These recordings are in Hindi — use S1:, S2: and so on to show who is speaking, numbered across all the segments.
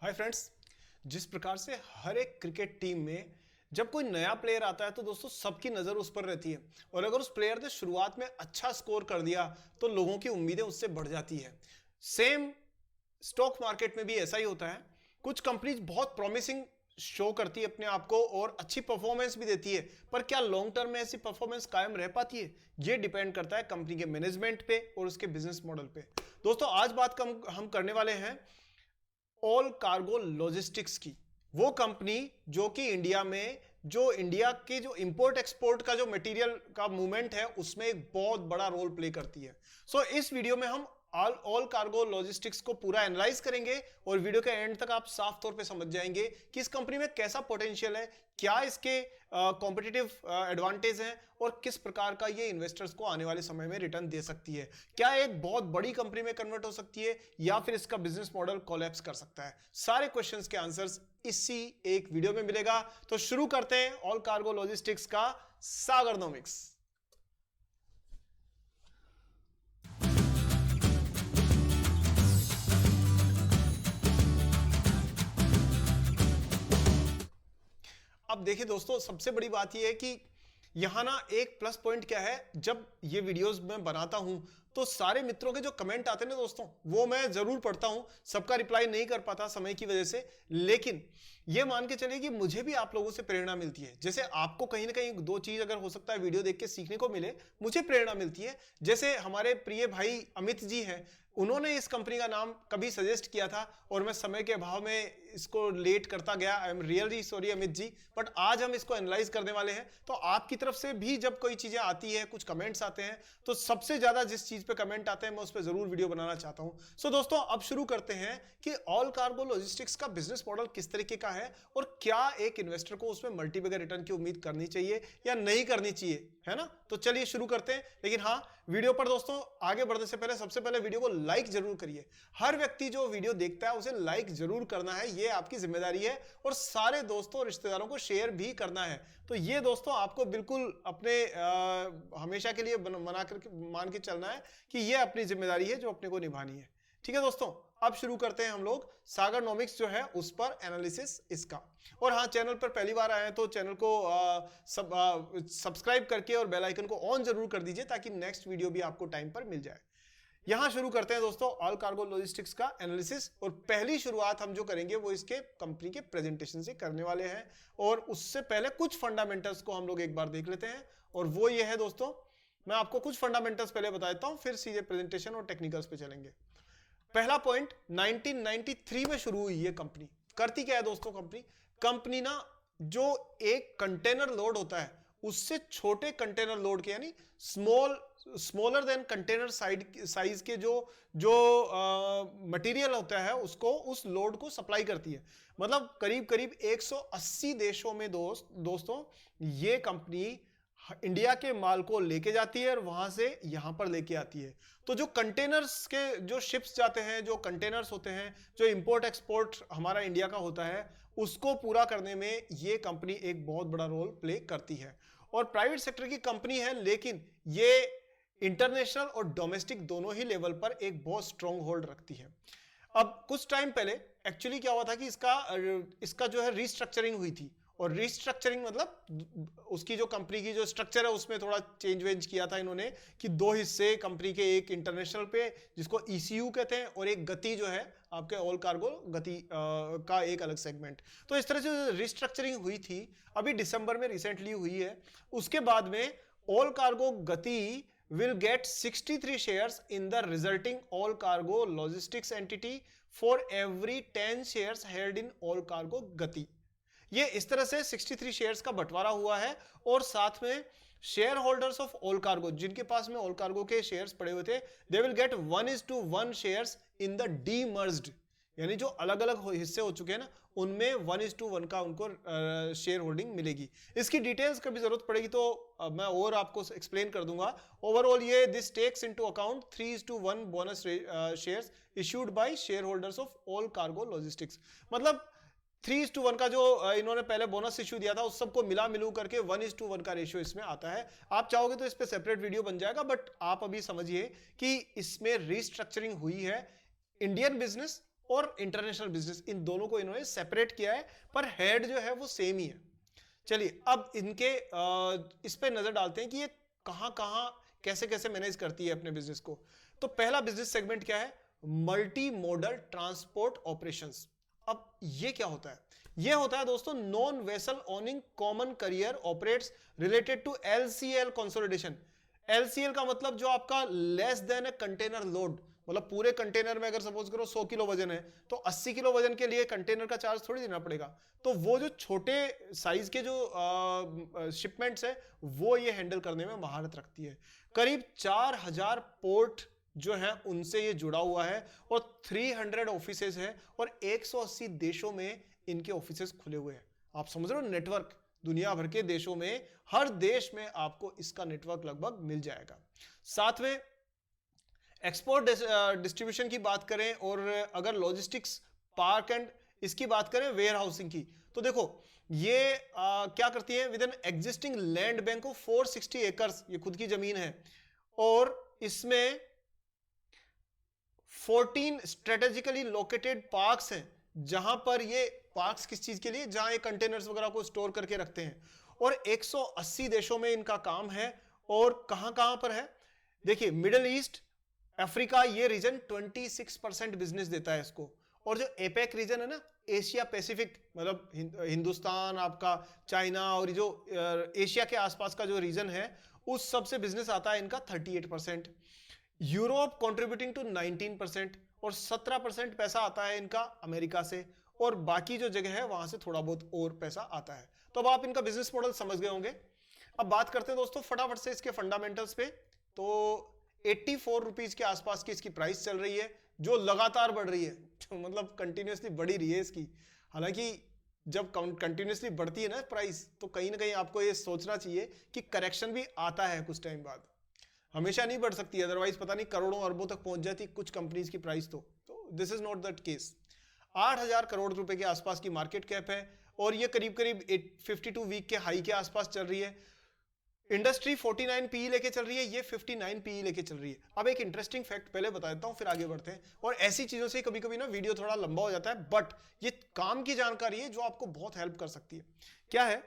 S1: Hi friends. जिस प्रकार से हर एक क्रिकेट टीम में जब कोई नया प्लेयर आता है तो दोस्तों सबकी नजर उस पर रहती है और अगर उस प्लेयर ने शुरुआत में अच्छा स्कोर कर दिया तो लोगों की उम्मीदें उससे बढ़ जाती है। सेम स्टॉक मार्केट में भी ऐसा ही होता है। कुछ कंपनीज बहुत प्रॉमिसिंग शो करती है अपने आप को और अच्छी परफॉर्मेंस भी देती है, पर क्या लॉन्ग टर्म में ऐसी परफॉर्मेंस कायम रह पाती है? ये डिपेंड करता है कंपनी के मैनेजमेंट पे और उसके बिजनेस मॉडल पे। दोस्तों आज बात हम करने वाले हैं ऑल कार्गो लॉजिस्टिक्स की। वो कंपनी जो कि इंडिया में इंडिया के जो इंपोर्ट एक्सपोर्ट का जो मटेरियल का मूवमेंट है उसमें एक बहुत बड़ा रोल प्ले करती है। इस वीडियो में हम ऑल कार्गो लॉजिस्टिक्स को पूरा एनालाइज करेंगे और वीडियो के एंड तक आप साफ तौर पे समझ जाएंगे कि इस कंपनी में कैसा पोटेंशियल है, क्या इसके कॉम्पिटिटिव एडवांटेज हैं और किस प्रकार का ये इन्वेस्टर्स को आने वाले समय में रिटर्न दे सकती है। क्या एक बहुत बड़ी कंपनी में कन्वर्ट हो सकती है या फिर इसका बिजनेस मॉडल कोलैप्स कर सकता है? सारे क्वेश्चंस के आंसर्स इसी एक वीडियो में मिलेगा। तो शुरू करते हैं ऑल कार्गो लॉजिस्टिक्स का सागरनोमिक्स। अब देखिए दोस्तों, सबसे बड़ी बात यह है कि यहां ना एक प्लस पॉइंट क्या है, जब ये वीडियोस मैं बनाता हूं तो सारे मित्रों के जो कमेंट आते हैं ना दोस्तों, वो मैं जरूर पढ़ता हूं। सबका रिप्लाई नहीं कर पाता समय की वजह से, लेकिन ये मान के चलिए कि मुझे भी आप लोगों से प्रेरणा मिलती है। जैसे आपको कहीं ना कहीं दो चीज अगर हो सकता है वीडियो देख के सीखने को मिले, मुझे प्रेरणा मिलती है। जैसे हमारे प्रिय भाई अमित जी हैं, उन्होंने इस कंपनी का नाम कभी सजेस्ट किया था और मैं समय के अभाव में इसको लेट करता गया। I am really sorry Amit ji, but आज हम इसको एनालाइज करने वाले हैं। तो आपकी तरफ से भी जब कोई चीजें आती है, कुछ कमेंट्स आते हैं, तो सबसे ज्यादा जिस चीज पे कमेंट आते हैं मैं उस पर जरूर वीडियो बनाना चाहता हूं। सो दोस्तों अब शुरू करते हैं कि ऑल कार्गो लॉजिस्टिक्स का बिजनेस मॉडल किस तरीके का है और क्या एक इन्वेस्टर को उसमें मल्टीबैगर रिटर्न की उम्मीद करनी चाहिए या नहीं करनी चाहिए, है ना? तो चलिए शुरू करते हैं। लेकिन हाँ, वीडियो पर दोस्तों आगे बढ़ने से पहले सबसे पहले वीडियो को लाइक जरूर करिए। हर व्यक्ति जो वीडियो देखता है उसे लाइक जरूर करना है, यह आपकी जिम्मेदारी है, और सारे दोस्तों और रिश्तेदारों को शेयर भी करना है। तो ये दोस्तों आपको बिल्कुल अपने हमेशा के लिए बना करके मान के चलना है कि यह अपनी जिम्मेदारी है जो अपने को निभानी है। ठीक है दोस्तों, अब शुरू करते हैं हम लोग सागरनोमिक्स जो है उस पर एनालिसिस इसका। और हाँ, चैनल पर पहली बार आए हैं तो चैनल को सब्सक्राइब करके और बेल आइकन को ऑन जरूर कर दीजिए ताकि नेक्स्ट वीडियो भी आपको टाइम पर मिल जाए। यहां शुरू करते हैं दोस्तों ऑल कार्गो लॉजिस्टिक्स का एनालिसिस, और पहली शुरुआत हम जो करेंगे वो इसके कंपनी के प्रेजेंटेशन से करने वाले हैं। और उससे पहले कुछ फंडामेंटल्स को हम लोग एक बार देख लेते हैं, और वो ये है दोस्तों, मैं आपको कुछ फंडामेंटल्स पहले बता देता हूं, फिर सीधे प्रेजेंटेशन और टेक्निकल्स पे चलेंगे। पहला पॉइंट, 1993 में शुरू हुई ये कंपनी। करती क्या है दोस्तों कंपनी ना, जो एक कंटेनर लोड होता है उससे छोटे कंटेनर लोड के, यानी स्मॉलर देन कंटेनर साइज के जो मटेरियल होता है उसको, उस लोड को सप्लाई करती है। मतलब करीब करीब 180 देशों में दोस्तों ये कंपनी इंडिया के माल को लेके जाती है और वहां से यहां पर लेके आती है। तो जो कंटेनर्स के जो शिप्स जाते हैं, जो कंटेनर्स होते हैं, जो इंपोर्ट एक्सपोर्ट हमारा इंडिया का होता है, उसको पूरा करने में ये कंपनी एक बहुत बड़ा रोल प्ले करती है। और प्राइवेट सेक्टर की कंपनी है, लेकिन ये इंटरनेशनल और डोमेस्टिक दोनों ही लेवल पर एक बहुत स्ट्रॉन्ग होल्ड रखती है। अब कुछ टाइम पहले एक्चुअली क्या हुआ था कि इसका जो है रीस्ट्रक्चरिंग हुई थी। और रीस्ट्रक्चरिंग मतलब उसकी जो कंपनी की जो स्ट्रक्चर है उसमें थोड़ा चेंज वेंज किया था इन्होंने, कि दो हिस्से कंपनी के, एक इंटरनेशनल पे जिसको ईसीयू कहते हैं और एक गति जो है आपके ऑल कार्गो गति का एक अलग सेगमेंट। तो इस तरह से रिस्ट्रक्चरिंग हुई थी, अभी दिसंबर में रिसेंटली हुई है। उसके बाद में ऑल कार्गो गति will get 63 shares in the resulting all cargo logistics entity for every 10 shares held in all cargo gati। ये इस तरह से 63 शेयर्स का बंटवारा हुआ है। और साथ में share holders of all cargo, जिनके पास में ऑल कार्गो के शेयर्स पड़े हुए थे, they will get 1:1 shares in the demerged, यानी जो अलग अलग हिस्से हो चुके हैं ना, उनमें 1:1 का उनको शेयर होल्डिंग मिलेगी। इसकी डिटेल्स कभी जरूरत पड़ेगी तो मैं और आपको एक्सप्लेन कर दूंगा। ओवरऑल ये this takes into account 3:1 bonus shares issued by share holders of all cargo logistics. मतलब 3:1 का जो इन्होंने पहले बोनस इश्यू दिया था उस सबको मिलू करके 1:1 का रेशियो इसमें आता है। आप चाहोगे तो इस पे सेपरेट वीडियो बन जाएगा, बट आप अभी समझिए कि इसमें रीस्ट्रक्चरिंग हुई है इंडियन बिजनेस और इंटरनेशनल बिजनेस, इन दोनों को इन्होंने सेपरेट किया है, पर हेड जो है वो सेम ही है। चलिए अब इनके इस पे नजर डालते हैं कि ये कहां कहां कैसे कैसे मैनेज करती है अपने बिजनेस को। तो पहला बिजनेस सेगमेंट क्या है? Multi modal transport operations. अब ये क्या होता है? ये होता है दोस्तों non vessel owning common carrier operates related to LCL consolidation. LCL का मतलब जो आपका less than a container load, मतलब पूरे कंटेनर में अगर सपोज करो 100 किलो वजन है तो 80 किलो वजन के लिए कंटेनर का चार्ज थोड़ी देना पड़ेगा। तो वो जो छोटे साइज के जो शिपमेंट्स है वो ये हैंडल करने में महारत रखती है। करीब 4000 पोर्ट जो है उनसे ये जुड़ा हुआ है और 300 ऑफिसेज है और 180 देशों में इनके ऑफिसेज खुले हुए हैं। आप समझ रहे हो नेटवर्क, दुनिया भर के देशों में, हर देश में आपको इसका नेटवर्क लगभग मिल जाएगा। साथ में एक्सपोर्ट डिस्ट्रीब्यूशन की बात करें और अगर लॉजिस्टिक्स पार्क एंड इसकी बात करें वेयर हाउसिंग की, तो देखो ये क्या करती है, with an existing land bank of 460 acres, ये खुद की जमीन है, और इसमें 14 स्ट्रेटेजिकली लोकेटेड पार्क्स हैं, जहां पर ये पार्क्स किस चीज के लिए, जहां ये कंटेनर्स वगैरह को स्टोर करके रखते हैं, और 180 देशों में इनका काम है। और कहां कहां पर है? देखिए मिडिल ईस्ट, अफ्रीका, ये रीजन 26% बिजनेस देता है इसको, और जो एपेक रीजन है ना, एशिया पैसिफिक, मतलब हिंदुस्तान, आपका चाइना और जो एशिया के आसपास का जो रीजन है उस सबसे बिजनेस आता है इनका 38%। यूरोप कंट्रीब्यूटिंग टू 19% और 17% पैसा आता है इनका अमेरिका से, और बाकी जो जगह है वहां से थोड़ा बहुत और पैसा आता है। तो अब आप इनका बिजनेस मॉडल समझ गए होंगे। अब बात करते हैं दोस्तों फटाफट से इसके फंडामेंटल्स पे। तो 84 रुपीज के आसपास की इसकी प्राइस चल रही है, जो लगातार बढ़ रही है, मतलब कंटिन्यूसली बढ़ी रही है इसकी। हालांकि जब कंटिन्यूसली बढ़ती है ना प्राइस, तो कहीं ना कहीं आपको ये सोचना चाहिए कि करेक्शन भी आता है कुछ टाइम बाद, हमेशा नहीं बढ़ सकती, अदरवाइज पता नहीं करोड़ों अरबों तक पहुंच जाती कुछ कंपनीज की प्राइस। तो this is not that case. 8000 crore रुपए के आसपास की मार्केट कैप है और ये करीब करीब 52 वीक के हाई के आसपास चल रही है। इंडस्ट्री 49 पीई लेके चल रही है, ये 59 पीई लेके चल रही है। अब एक इंटरेस्टिंग फैक्ट पहले बता देता हूं, फिर आगे बढ़ते हैं। और ऐसी चीजों से कभी कभी ना वीडियो थोड़ा लंबा हो जाता है, बट ये काम की जानकारी है जो आपको बहुत हेल्प कर सकती है। क्या है?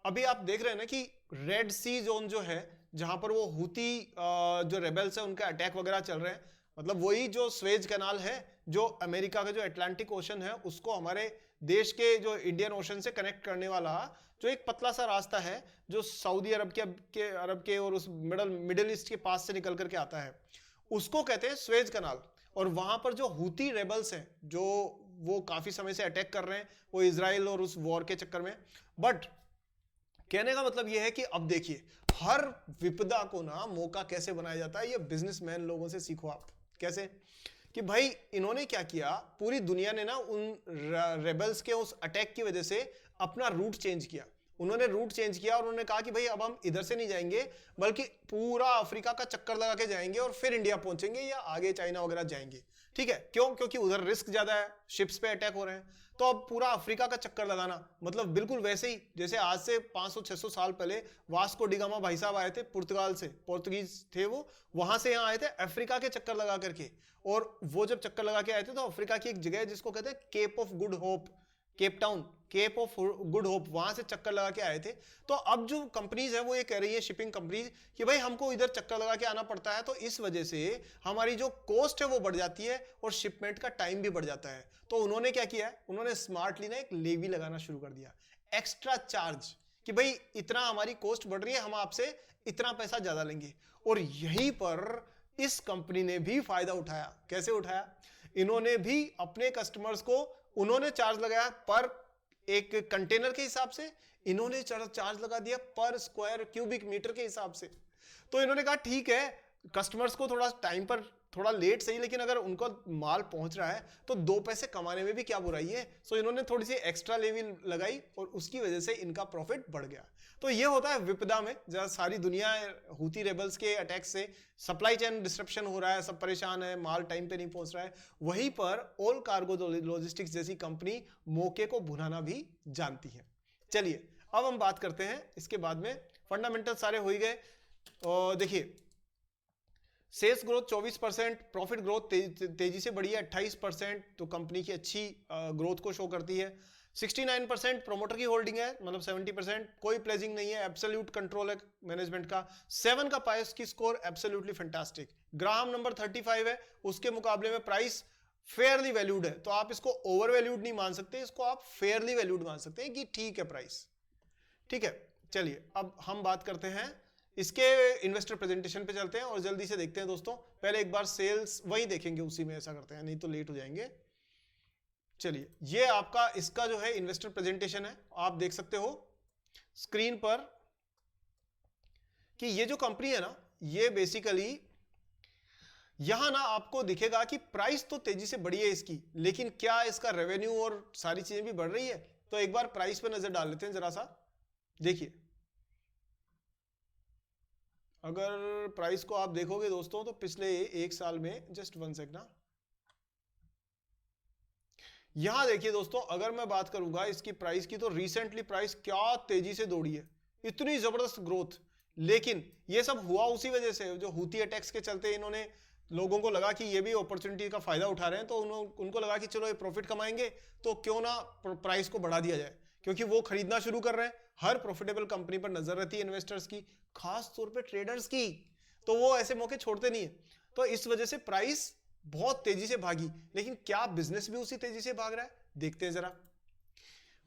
S1: अभी आप देख रहे हैं ना कि रेड सी जोन जो है, जहां पर वो हूती जो रेबल्स है उनके अटैक वगैरह चल रहे हैं, मतलब वही जो स्वेज कैनाल है, जो अमेरिका का जो अटलांटिक ओशन है उसको हमारे देश के जो इंडियन ओशन से कनेक्ट करने वाला जो एक पतला सा रास्ता है, जो सऊदी अरब के और उस मिडिल ईस्ट के पास से निकल करके आता है, उसको कहते हैं स्वेज कनाल। और वहां पर जो हूती रेबल्स हैं, जो वो काफी समय से अटैक कर रहे हैं, वो इजराइल और उस वॉर के चक्कर में। बट कहने का मतलब यह है कि अब देखिए, हर विपदा को ना मौका कैसे बनाया जाता है, ये बिजनेसमैन लोगों से सीखो आप। कैसे? कि भाई इन्होंने क्या किया, पूरी दुनिया ने ना उन रेबल्स के उस अटैक की वजह से अपना रूट चेंज किया। उन्होंने रूट चेंज किया और उन्होंने कहा कि भाई अब हम इधर से नहीं जाएंगे, बल्कि पूरा अफ्रीका का चक्कर लगा के जाएंगे और फिर इंडिया पहुंचेंगे या आगे चाइना वगैरह जाएंगे। ठीक है, क्यों? क्योंकि उधर रिस्क ज्यादा है, शिप्स पे अटैक हो रहे हैं। तो अब पूरा अफ्रीका का चक्कर लगाना, मतलब बिल्कुल वैसे ही जैसे आज से 500-600 साल पहले वास्को डिगामा भाई साहब आए थे पुर्तगाल से, पोर्तुगीज थे वो, वहां से यहाँ आए थे अफ्रीका के चक्कर लगा करके। और वो जब चक्कर लगा के आए थे तो अफ्रीका की एक जगह है जिसको कहते हैं Cape of Good Hope, Cape Town, Cape of Good Hope, वहां से चक्कर लगा के आए थे। तो अब जो कंपनीज है वो ये कह रही है, शिपिंग कंपनीज, कि भाई हमको इधर चक्कर लगा के आना पड़ता है, तो इस वजह से हमारी जो कॉस्ट है वो बढ़ जाती है और शिपमेंट का टाइम भी बढ़ जाता है। तो उन्होंने क्या किया है, उन्होंने स्मार्टली ना एक लेवी लगाना शुरू कर दिया, एक्स्ट्रा चार्ज, कि भाई इतना हमारी कॉस्ट बढ़ रही है, हम आपसे इतना पैसा ज्यादा लेंगे। और यहीं पर इस कंपनी ने भी फायदा उठाया। कैसे उठाया? इन्होंने भी अपने कस्टमर्स को उन्होंने चार्ज लगाया पर एक कंटेनर के हिसाब से, इन्होंने चार्ज लगा दिया पर स्क्वायर क्यूबिक मीटर के हिसाब से। तो इन्होंने कहा ठीक है, कस्टमर्स को थोड़ा टाइम पर, थोड़ा लेट सही, लेकिन अगर उनको माल पहुंच रहा है तो 2 पैसे कमाने में भी क्या बुराई है। सो इन्होंने थोड़ी सी एक्स्ट्रा लेवी लगाई और उसकी वजह से इनका प्रॉफिट बढ़ गया। तो ये होता है विपदा में, जब सारी दुनिया हूती रेबल्स के अटैक से सप्लाई चेन डिस्ट्रप्शन हो रहा है, सब परेशान है, माल टाइम पे नहीं पहुंच रहा है, वहीं पर ऑल कार्गो लॉजिस्टिक्स जैसी कंपनी मौके को भुनाना भी जानती है। चलिए अब हम बात करते हैं इसके बाद में, फंडामेंटल सारे हो ही गए। और देखिए सेल्स ग्रोथ 24%, प्रॉफिट ग्रोथ तेजी से बढ़ी है 28%, तो कंपनी की अच्छी ग्रोथ को शो करती है। 69% प्रोमोटर की होल्डिंग है, मतलब 70%, कोई प्लेजिंग नहीं है, एब्सोल्यूट कंट्रोल है मैनेजमेंट का। 7 का पायस की score absolutely fantastic. Graham number 35 है, उसके मुकाबले में प्राइस फेयरली वैल्यूड है, तो आप इसको ओवर वैल्यूड नहीं मान सकते, इसको आप फेयरली वैल्यूड मान सकते हैं कि ठीक है प्राइस। ठीक है, चलिए अब हम बात करते हैं इसके इन्वेस्टर प्रेजेंटेशन पे चलते हैं और जल्दी से देखते हैं दोस्तों। पहले एक बार सेल्स वही देखेंगे, उसी में ऐसा करते हैं, नहीं तो लेट हो जाएंगे। चलिए, ये आपका इसका जो है इन्वेस्टर प्रेजेंटेशन है, आप देख सकते हो स्क्रीन पर कि ये जो कंपनी है ना, ये बेसिकली यहां ना आपको दिखेगा कि प्राइस तो तेजी से बढ़ी है इसकी, लेकिन क्या इसका रेवेन्यू और सारी चीजें भी बढ़ रही है? तो एक बार प्राइस पे नजर डाल लेते हैं जरा सा। देखिए, अगर प्राइस को आप देखोगे दोस्तों, तो पिछले एक साल में, जस्ट 1 सेकंड ना, यहां देखिए दोस्तों, अगर मैं बात करूंगा इसकी प्राइस की, तो रिसेंटली प्राइस क्या तेजी से दौड़ी है, इतनी जबरदस्त ग्रोथ। लेकिन ये सब हुआ उसी वजह से, जो हूती अटैक्स के चलते इन्होंने, लोगों को लगा कि ये भी अपॉर्चुनिटी का फायदा उठा रहे हैं, तो उनको लगा कि चलो ये प्रॉफिट कमाएंगे, तो क्यों ना प्राइस को बढ़ा दिया जाए, क्योंकि वो खरीदना शुरू कर रहे हैं। हर प्रॉफिटेबल कंपनी पर नजर रहती है इन्वेस्टर्स की, खास तौर पे ट्रेडर्स की, तो वो ऐसे मौके छोड़ते नहीं है। तो इस वजह से प्राइस बहुत तेजी से भागी। लेकिन क्या बिजनेस भी उसी तेजी से भाग रहा है? देखते हैं जरा।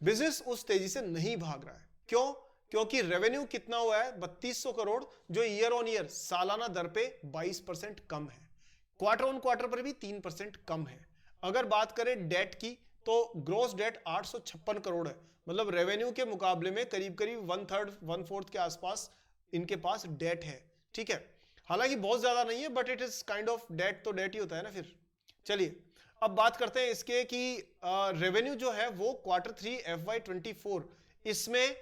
S1: बिजनेस उस तेजी से नहीं भाग रहा है। क्यों? क्योंकि रेवेन्यू कितना हुआ है? 3200 करोड़, जो ईयर ऑन ईयर सालाना दर पे 22% कम है। क्वार्टर ऑन क्वार्टर पर भी 3% कम है। अगर बात करें डेट की, तो ग्रोस डेट 856 करोड़ है, मतलब रेवेन्यू के मुकाबले में करीब करीब 1/3 1/4 के आसपास इनके पास डेट है। ठीक है, हालांकि बहुत ज्यादा नहीं है, but it is kind of date, तो डेट ही होता है ना फिर। चलिए अब बात करते हैं इसके कि रेवेन्यू जो है वो Q3 FY24 इसमें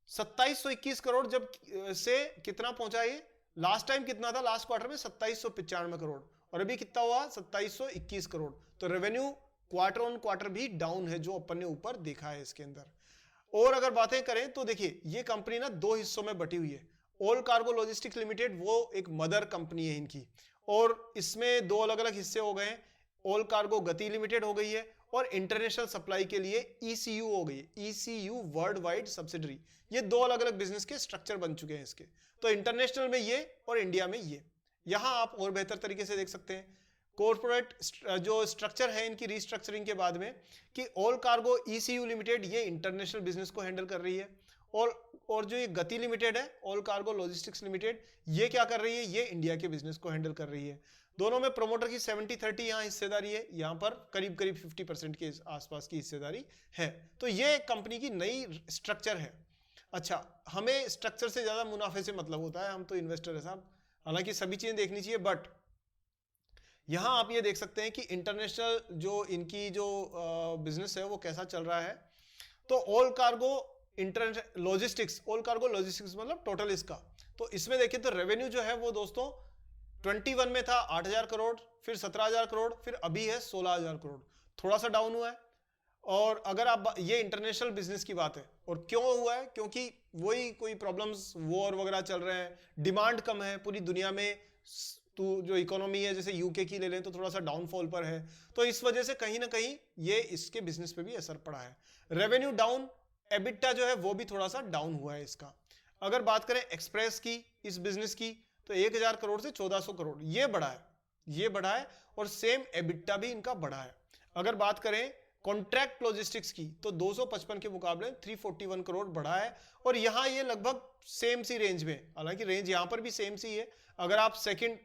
S1: 2721 करोड़ जब से कितना पहुंचा ये, लास्ट टाइम कितना था, लास्ट क्वार्टर में 2795 करोड़, और अभी कितना हुआ 2721 करोड़। तो रेवेन्यू क्वार्टर ऑन क्वार्टर भी डाउन है, जो अपन ने ऊपर देखा है इसके अंदर। और अगर बातें करें तो देखिए, ये कंपनी ना 2 हिस्सों में बटी हुई है। ऑल कार्गो लॉजिस्टिक्स लिमिटेड वो एक मदर कंपनी है इनकी, और इसमें 2 अलग अलग हिस्से हो गए हैं। ऑल कार्गो गति लिमिटेड हो गई है, और इंटरनेशनल सप्लाई के लिए ECU हो गई है, ECU वर्ल्ड वाइड सब्सिडरी। ये 2 अलग अलग बिजनेस के स्ट्रक्चर बन चुके हैं इसके। तो इंटरनेशनल में ये और इंडिया में ये। यहां आप और बेहतर तरीके से देख सकते हैं कॉर्पोरेट जो स्ट्रक्चर है इनकी रीस्ट्रक्चरिंग के बाद में, कि ऑल कार्गो ECU लिमिटेड ये इंटरनेशनल बिजनेस को हैंडल कर रही है, और जो ये गति लिमिटेड है, ऑल कार्गो लॉजिस्टिक्स लिमिटेड, ये क्या कर रही है, ये इंडिया के बिजनेस को हैंडल कर रही है। दोनों में प्रमोटर की 70-30 यहाँ हिस्सेदारी है, यहाँ पर करीब करीब 50% के आसपास की हिस्सेदारी है। तो ये कंपनी की नई स्ट्रक्चर है। अच्छा, हमें स्ट्रक्चर से ज्यादा मुनाफे से मतलब होता है, हम तो इन्वेस्टर है साहब, हालांकि सभी चीजें देखनी चाहिए, बट यहां आप ये देख सकते हैं कि इंटरनेशनल जो इनकी जो बिजनेस है वो कैसा चल रहा है। तो all cargo international logistics, all cargo logistics मतलब टोटल इसका, तो इसमें देखिए तो रेवेन्यू जो है वो दोस्तों 21 में था 8000 करोड़, फिर 17000 करोड़, फिर अभी है 16000 करोड़, थोड़ा सा डाउन हुआ है। और अगर आप, ये इंटरनेशनल बिजनेस की बात है, और क्यों हुआ है, क्योंकि वही कोई प्रॉब्लम्स, वॉर वगैरह चल रहे हैं, डिमांड कम है पूरी दुनिया में, तो जो इकोनॉमी है जैसे यूके की ले लें तो थोड़ा सा डाउनफॉल पर है, तो इस वजह से कहीं ना कहीं ये इसके बिजनेस पे भी असर पड़ा है। रेवेन्यू डाउन, एबिटा जो है वो भी थोड़ा सा डाउन हुआ है इसका। अगर बात करें एक्सप्रेस की, इस बिजनेस की, तो 1000 करोड़ से 1400 करोड़, ये बढ़ा है, ये बढ़ा है, और सेम एबिटा भी इनका बढ़ा है। अगर बात करें कॉन्ट्रैक्ट लॉजिस्टिक्स की, तो 255 के मुकाबले 341 करोड़ बढ़ा है, और यहां ये लगभग सेम सी रेंज में, हालांकि रेंज यहां पर भी सेम सी है, अगर आप सेकंड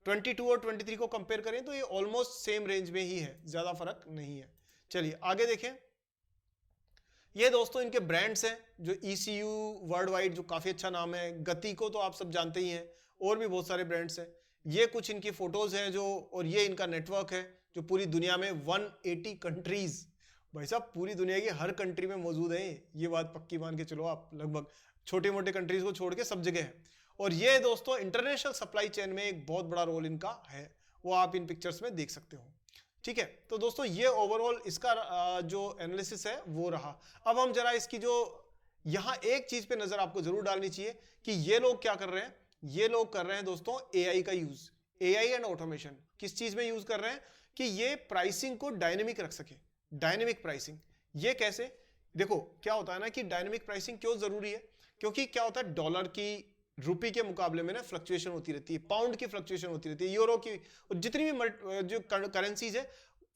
S1: 22 और 23 को कंपेयर करें तो ये ऑलमोस्ट सेम रेंज में ही है, ज्यादा फर्क नहीं है। चलिए आगे देखें, ये दोस्तों इनके ब्रांड्स हैं, जो ECU वर्ल्ड वाइड, जो काफी अच्छा नाम है, गति को तो आप सब जानते ही हैं, और भी बहुत सारे ब्रांड्स हैं। ये कुछ इनकी फोटोज हैं जो, और ये इनका नेटवर्क है जो पूरी दुनिया में 180 कंट्रीज, भाई साहब पूरी दुनिया की हर कंट्री में मौजूद है, ये बात पक्की मान के चलो आप, लगभग छोटे मोटे कंट्रीज को छोड़ के सब जगह है। और ये दोस्तों इंटरनेशनल सप्लाई चेन में एक बहुत बड़ा रोल इनका है, वो आप इन पिक्चर्स में देख सकते हो। ठीक है, तो दोस्तों ये ओवरऑल इसका जो एनालिसिस है वो रहा। अब हम जरा इसकी जो, यहां एक चीज पे नजर आपको जरूर डालनी चाहिए कि ये लोग क्या कर रहे हैं, ये लोग कर रहे हैं दोस्तों AI का यूज। एआई एंड ऑटोमेशन किस चीज में यूज कर रहे हैं कि ये प्राइसिंग को डायनेमिक रख सके। डायनेमिक प्राइसिंग ये कैसे, देखो क्या होता है ना कि डायनेमिक प्राइसिंग क्यों जरूरी है, क्योंकि क्या होता है डॉलर की रुपी के मुकाबले में ना फ्लक्चुएशन होती रहती है, पाउंड की फ्लक्चुएशन होती रहती है, यूरो की, और जितनी भी जो करेंसीज है,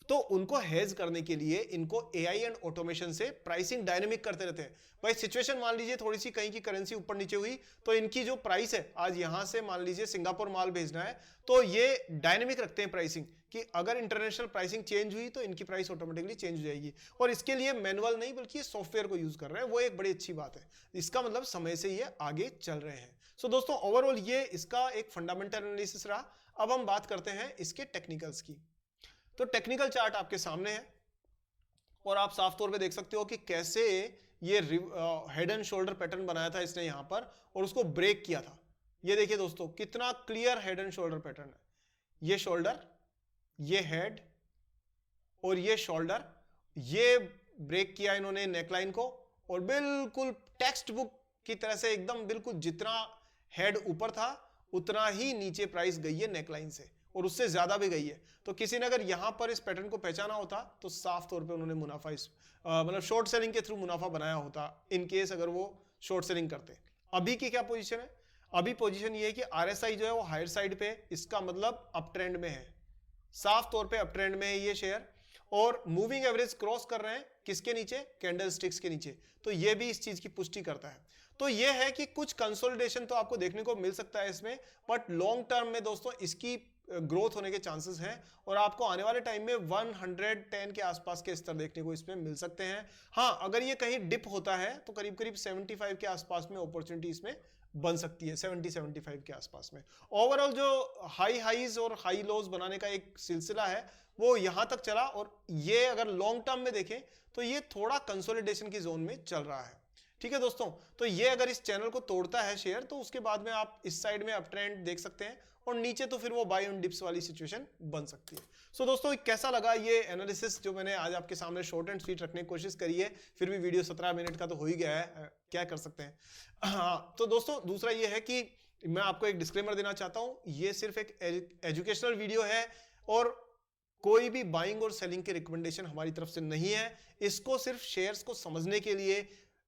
S1: तो उनको हेज करने के लिए इनको एआई एंड ऑटोमेशन से प्राइसिंग डायनेमिक करते रहते हैं। भाई सिचुएशन मान लीजिए थोड़ी सी कहीं की करेंसी ऊपर नीचे हुई, तो इनकी जो प्राइस है, आज यहां से मान लीजिए सिंगापुर माल भेजना है, तो ये डायनेमिक रखते हैं प्राइसिंग कि अगर इंटरनेशनल प्राइसिंग चेंज हुई तो इनकी प्राइस ऑटोमेटिकली चेंज हो जाएगी। और इसके लिए मैनुअल नहीं बल्कि सॉफ्टवेयर को यूज कर रहे हैं, वो एक बड़ी अच्छी बात है। इसका मतलब समय से ये आगे चल रहे हैं। सो दोस्तों ओवरऑल ये इसका एक फंडामेंटल एनालिसिस रहा। अब हम बात करते हैं इसके टेक्निकल्स की। तो टेक्निकल चार्ट आपके सामने है और आप साफ तौर पे देख सकते हो कि कैसे ये हेड एंड शोल्डर पैटर्न बनाया था इसने यहां पर और उसको ब्रेक किया था। ये देखिए दोस्तों कितना clear head and shoulder pattern है। ये शोल्डर, ये हेड और ये शोल्डर, ये ब्रेक किया इन्होंने नेकलाइन को और बिल्कुल टेक्स्ट बुक की तरह से एकदम बिल्कुल जितना हेड ऊपर था उतना ही नीचे प्राइस गई है नेकलाइन से और उससे ज्यादा भी गई है। तो किसी ने अगर यहां पर इस पैटर्न को पहचाना होता तो साफ तौर पे उन्होंने मुनाफा इस मतलब शॉर्ट सेलिंग के थ्रू मुनाफा बनाया होता इन केस अगर वो शॉर्ट सेलिंग करते। अभी की क्या पोजीशन है, अभी पोजीशन ये है कि आरएसआई जो है वो हायर साइड पे, इसका मतलब अप ट्रेंड में है, साफ तौर पे अप ट्रेंड में है ये शेयर और मूविंग एवरेज क्रॉस कर रहे हैं किसके नीचे, कैंडल स्टिक्स के नीचे। तो ये भी इस चीज की पुष्टि करता है। तो ये है कि कुछ कंसोलिडेशन तो आपको देखने को मिल सकता है इसमें, बट लॉन्ग टर्म में दोस्तों इसकी ग्रोथ होने के चांसेस हैं और आपको आने वाले टाइम में 110 के आसपास के स्तर देखने को इसमें मिल सकते हैं। हाँ अगर ये कहीं डिप होता है तो करीब करीब 75 के आसपास में अपॉर्चुनिटी इसमें बन सकती है, 70-75 के आसपास में। ओवरऑल जो हाई हाईज और हाई लोज बनाने का एक सिलसिला है वो यहां तक चला और ये अगर लॉन्ग टर्म में देखें तो ये थोड़ा कंसोलिडेशन की जोन में चल रहा है। ठीक है दोस्तों, तो ये अगर इस चैनल को तोड़ता है शेयर तो उसके बाद में आप इस साइड में अप ट्रेंड देख सकते हैं और नीचे तो फिर वो बाय ऑन डिप्स वाली सिचुएशन बन सकती है। सो दोस्तों कैसा लगा ये एनालिसिस जो मैंने आज आपके सामने शॉर्ट एंड स्वीट रखने की कोशिश करी है, फिर भी वीडियो 17 मिनट का तो हो ही गया है, क्या कर सकते हैं। हाँ तो दोस्तों दूसरा ये है कि मैं आपको एक डिस्क्लेमर देना चाहता हूं, ये सिर्फ एक एजुकेशनल वीडियो है और कोई भी बाइंग और सेलिंग के रिकमेंडेशन हमारी तरफ से नहीं है। इसको सिर्फ शेयर्स को समझने के लिए,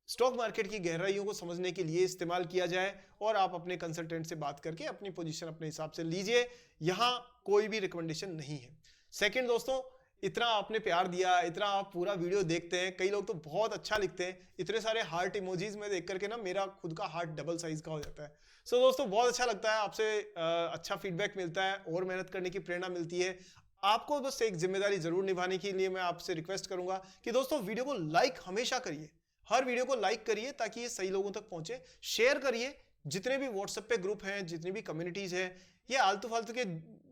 S1: स्टॉक मार्केट की गहराइयों को समझने के लिए इस्तेमाल किया जाए और आप अपने कंसल्टेंट से बात करके अपनी पोजीशन अपने हिसाब से लीजिए, यहां कोई भी रिकमेंडेशन नहीं है। सेकंड दोस्तों, इतना आपने प्यार दिया, इतना आप पूरा वीडियो देखते हैं, कई लोग तो बहुत अच्छा लिखते हैं, इतने सारे हार्ट इमोजीज में देख करके ना मेरा खुद का हार्ट डबल साइज का हो जाता है। सो दोस्तों बहुत अच्छा लगता है, आपसे अच्छा फीडबैक मिलता है और मेहनत करने की प्रेरणा मिलती है। आपको बस एक जिम्मेदारी जरूर निभाने के लिए मैं आपसे रिक्वेस्ट करूंगा कि दोस्तों वीडियो को लाइक हमेशा करिए, हर वीडियो को लाइक करिए ताकि ये सही लोगों तक पहुंचे। शेयर करिए, जितने भी व्हाट्सएप पे ग्रुप हैं, जितनी भी कम्युनिटीज हैं, ये आलतू फालतू के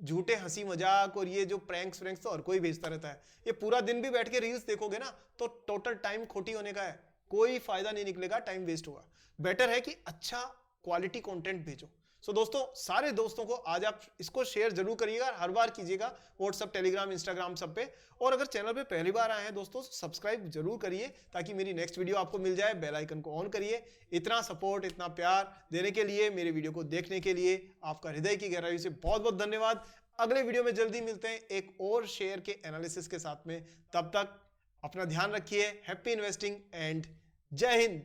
S1: झूठे हंसी मजाक और ये जो प्रैंक्स तो हर कोई भेजता रहता है। ये पूरा दिन भी बैठ के रील्स देखोगे ना तो टोटल टाइम खोटी होने का है, कोई फायदा नहीं निकलेगा, टाइम वेस्ट होगा। बेटर है कि अच्छा क्वालिटी कंटेंट भेजो। सो दोस्तों सारे दोस्तों को आज आप इसको शेयर जरूर करिएगा, हर बार कीजिएगा, व्हाट्सएप, टेलीग्राम, इंस्टाग्राम सब पे। और अगर चैनल पे पहली बार आए हैं दोस्तों सब्सक्राइब जरूर करिए ताकि मेरी नेक्स्ट वीडियो आपको मिल जाए, बेल आइकन को ऑन करिए। इतना सपोर्ट, इतना प्यार देने के लिए, मेरे वीडियो को देखने के लिए आपका हृदय की गहराई से बहुत बहुत धन्यवाद। अगले वीडियो में जल्दी मिलते हैं एक और शेयर के एनालिसिस के साथ में, तब तक अपना ध्यान रखिए। हैप्पी इन्वेस्टिंग एंड जय हिंद।